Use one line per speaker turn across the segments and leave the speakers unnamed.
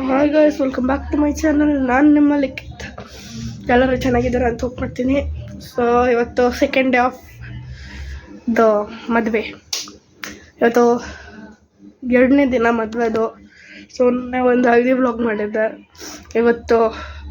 Hi guys, welcome back to my channel. ನಾನು ನಿಮ್ಮ ಲಿಖಿತ್. ಎಲ್ಲರೂ ಚೆನ್ನಾಗಿದ್ದಾರೆ ಅಂತ ಹೋಪ್ ಮಾಡ್ತೀನಿ. ಸೊ ಇವತ್ತು ಸೆಕೆಂಡ್ ಡೇ ಆಫ್ ದ ಮದುವೆ. ಇವತ್ತು 2ನೇ ದಿನ ಮದುವೆದು. ಸೊ ನಾನು ಒಂದು ಹಳದಿ ವ್ಲಾಗ್ ಮಾಡಿದ್ದೆ. ಇವತ್ತು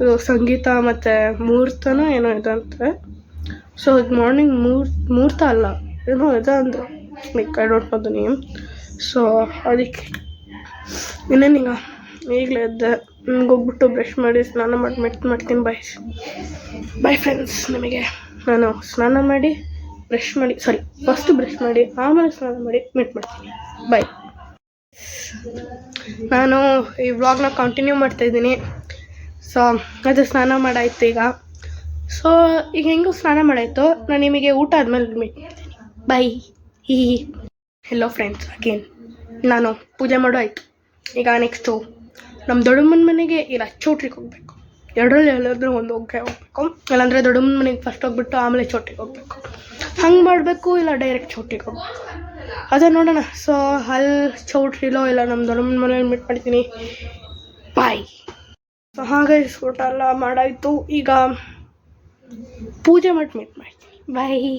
ಇದು ಸಂಗೀತ ಮತ್ತು ಮುಹೂರ್ತನೋ ಏನೋ ಇದೆ ಅಂತೆ. ಸೊ ಇದು ಮಾರ್ನಿಂಗ್ ಮುಹೂರ್ತ ಅಲ್ಲ, ಏನೋ ಇದೆ ಅಂದರು. Like I don't know the name. So ಅದಕ್ಕೆ ಇನ್ನೇನೀಗ ಈಗಲೇ ಎದ್ದೆ. ಹೋಗ್ಬಿಟ್ಟು ಬ್ರಷ್ ಮಾಡಿ ಸ್ನಾನ ಮಾಡಿ ಮಾಡ್ತೀನಿ. Bye friends. ನಿಮಗೆ ನಾನು ಸ್ನಾನ ಮಾಡಿ ಫಸ್ಟು ಬ್ರಷ್ ಮಾಡಿ ಆಮೇಲೆ ಸ್ನಾನ ಮಾಡಿ ಮಾಡ್ತೀನಿ. ಬಾಯ್. ನಾನು ಈ ವ್ಲಾಗ್ನ ಕಂಟಿನ್ಯೂ ಮಾಡ್ತಾಯಿದ್ದೀನಿ. ಸೊ ಅದು ಸ್ನಾನ ಮಾಡಾಯ್ತು ಈಗ. ಸೊ ಈಗ ಹೆಂಗೂ ಸ್ನಾನ ಮಾಡಾಯಿತು. ನಾನು ನಿಮಗೆ ಊಟ ಆದಮೇಲೆ ಮೀಟ್ ಮಾಡ್ತೀನಿ. ಬಾಯ್. ಹೆಲೋ ಫ್ರೆಂಡ್ಸ್, ಅಗೇನ್ ನಾನು ಪೂಜೆ ಮಾಡೋ ಆಯಿತು. ಈಗ ನೆಕ್ಸ್ಟು ನಮ್ಮ ದೊಡ್ಡಮ್ಮನ ಮನೆಗೆ ಇಲ್ಲ ಚೌಟ್ರಿಗೆ ಹೋಗಬೇಕು. ಎರಡರಲ್ಲಿ ಎಲ್ಲಾದರೂ ಒಂದು ಹೋಗಬೇಕು. ಇಲ್ಲಾಂದರೆ ದೊಡ್ಡಮ್ಮನ ಮನೆಗೆ ಫಸ್ಟ್ ಹೋಗ್ಬಿಟ್ಟು ಆಮೇಲೆ ಚೌಟ್ರಿಗೆ ಹೋಗಬೇಕು. ಹಂಗೆ ಮಾಡಬೇಕು, ಇಲ್ಲ ಡೈರೆಕ್ಟ್ ಚೌಟ್ರಿಗೆ ಹೋಗ್ಬೇಕು, ಅದೇ ನೋಡೋಣ. ಸೊ ಅಲ್ಲಿ ಚೌಟ್ರಿಲೋ ಇಲ್ಲ ನಮ್ಮ ದೊಡ್ಡಮ್ಮನ ಮನೇಲಿ ಮೀಟ್ ಮಾಡ್ತೀನಿ. ಬಾಯ್. ಸೊ ಹಾಗೆ ಊಟ ಎಲ್ಲ ಮಾಡಾಯಿತು. ಈಗ ಪೂಜೆ ಮಾಡಿ ಮೀಟ್ ಮಾಡ್ತೀನಿ. ಬಾಯ್.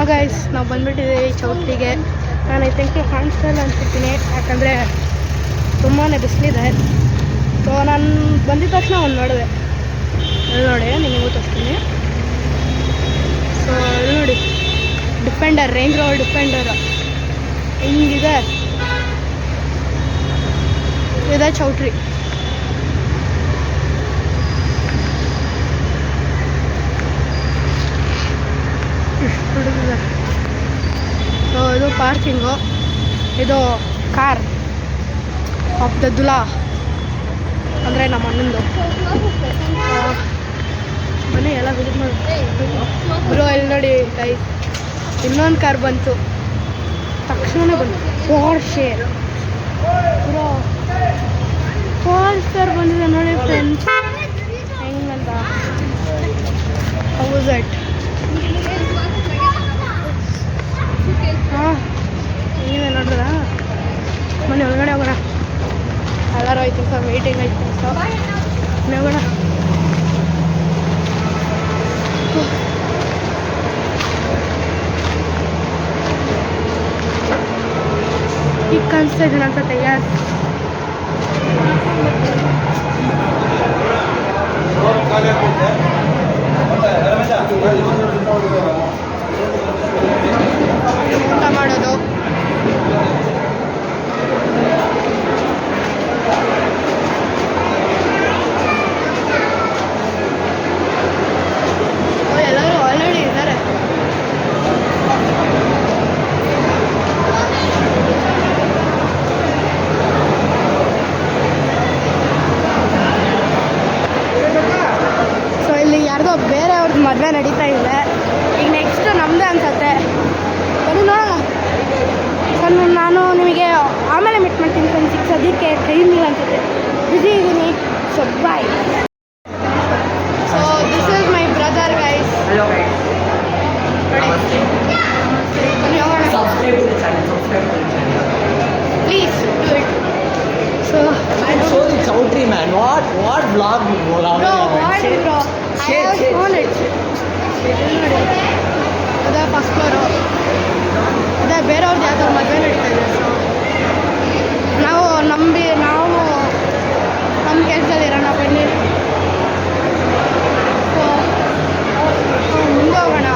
ಗೈಸ್ ನಾವು ಬಂದುಬಿಟ್ಟಿದ್ದೀವಿ ಚೌಟ್ರಿಗೆ. ನಾನು ಐ ಥಿಂಕ್ ಕಾಣಿಸ್ತಾ ಇಲ್ಲ ಅನ್ಸುತ್ತೀನಿ, ಯಾಕಂದರೆ ತುಂಬಾ ಬಿಸಿಲಿದೆ. ಸೊ ನಾನು ಬಂದಿದ್ದ ತಕ್ಷಣ ಒಂದು ನೋಡಿದೆ, ಅಲ್ಲಿ ನೋಡಿ ನಿಮಗೂ ತೋರಿಸ್ತೀನಿ. ಸೊ ಅಲ್ಲಿ ನೋಡಿ ಡಿಫೆಂಡರ್, ರೇಂಜ್ ರೋವರ್ ಡಿಫೆಂಡರ್ ಹಿಂಗಿದೆ. ಇದೆ ಚೌಟ್ರಿ. ಸೊ ಇದು ಪಾರ್ಕಿಂಗು, ಇದು ಕಾರ್ ಆಫ್ ದ ದುಲಾ ಅಂದರೆ ನಮ್ಮ ಅಣ್ಣಂದು. ಬನ್ನಿ ಎಲ್ಲ ವಿಸಿಟ್ ಮಾಡಿ ಬ್ರೋ. ಇಲ್ಲಿ ನೋಡಿ ಗೈಸ್, ಇನ್ನೊಂದು ಕಾರ್ ಬಂತು, ತಕ್ಷಣವೇ ಬಂತು. ಪೋರ್ಷೆ ಬ್ರೋ, ಕಾರ್ ಬಂದಿದೆ ನೋಡಿ ಫ್ರೆಂಡ್ಸ್, ಹೆಂಗಂತ. How's it? ಹಾಂ ಹೆಂಗಿದೆ ನೋಡ್ರ. ಬನ್ನಿ ಒಳಗಡೆ ಹೋಗೋಣ. ಎಲ್ಲರೂ ಆಯ್ತು ಸರ್, ವೇಟಿಂಗ್ ಆಯ್ತು ಸರ್, ಬನ್ನಿ ಹೋಗೋಣ. ಈಗ ಕಾಣಿಸ್ತಾ ಇದ್ದೀನಿ ಅನ್ಸುತ್ತೆ. ಯಾರು ಊಟ ಮಾಡೋದು. ಎಲ್ಲರೂ ಆಲ್ರೆಡಿ ಇದ್ದಾರೆ. ಸೊ ಇಲ್ಲಿ ಯಾರ್ದೋ ಬೇರೆ ಅವ್ರದ್ದು ಮದುವೆ ನಡೀತಾ ಇದೆ. ಈಗ ನೆಕ್ಸ್ಟ್ ನಮ್ಮದೇ ಅನ್ಸತ್ತೆ. ಬನ್ನಿ ನೋಡೋಣ. ಸರ್ ನಾನು ನಿಮಗೆ ಆಮೇಲೆ ಮೀಟ್ ಮಾಡ್ತೀನಿ ಫ್ರೆಂಡ್ಸ್. ಈಗ ಸದ್ಯಕ್ಕೆ ಟೈಮ್ ಇಲ್ಲ ಅನ್ಸುತ್ತೆ, ಬ್ಯುಸಿ ಇದ್ದೀನಿ. So bye. So this is my brother guys. Please do it. So
show the Chowdhury man. What vlog you go out?
Bro, what bro? I have shown it. ನೋಡಿ, ಅದೇ first floor. ಅದೇ ಬೇರೆಯವ್ರದ್ದು ಯಾವ್ದಾದ್ರು ಮದುವೆ ನಡೀತಾ ಇದೆ. So ನಾವು ನಮ್ಮ ಕೆಲಸದಲ್ಲಿ ಇರೋಣ ಬನ್ನಿ. ಸೊ ಮುಂದೆ ಹೋಗೋಣ.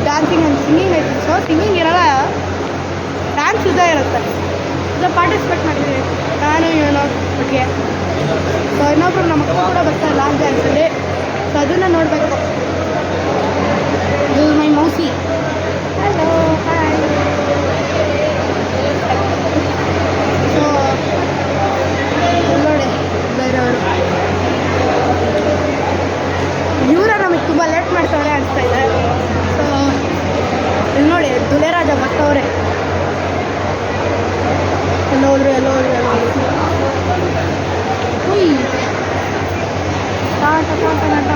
ಡ್ಯಾನ್ಸಿಂಗ್ ಆ್ಯಂಡ್ ಸಿಂಗಿಂಗ್ ಐತಿ. ಸೊ ಸಿಂಗಿಂಗ್ ಇರಲ್ಲ, ಡ್ಯಾನ್ಸ್ ಇದ್ದೇ ಇರುತ್ತೆ. ಇದು ಪಾರ್ಟಿಸಿಪೇಟ್ ಮಾಡಿದ್ದೀವಿ. ನಾನು ಇವನು ಒಟ್ಟಿಗೆ. ಸೊ ಇನ್ನೊಬ್ರು ನಮ್ಮ ಅಕ್ಕ ಕೂಡ ಬರ್ತಾರೆ ಲಾಸ್ಟ್ ಡ್ಯಾನ್ಸಲ್ಲಿ. ಸೊ ಅದನ್ನು ನೋಡಬೇಕು. ಇದು my mausi. Hello hi. So ನೋಡಿ ಬೇರೆಯವರು ಇವರ ನಮಗೆ ತುಂಬ ಲೇಟ್ ಮಾಡ್ತಾರೆ ಅನಿಸ್ತಾ ಇದೆ. ಸೊ ಇಲ್ಲಿ ನೋಡಿ ದುಲೇರಾಜ ಬರ್ತವ್ರೆ. ಎಲ್ಲ ಹೋದ್ರು ಎಲ್ಲ ಹೋದ್ರು ಎಲ್ಲ ಹೋದ್ರು. ಹುಯ್ ಟಾಟ ಟಾಟ ಟಾಟ.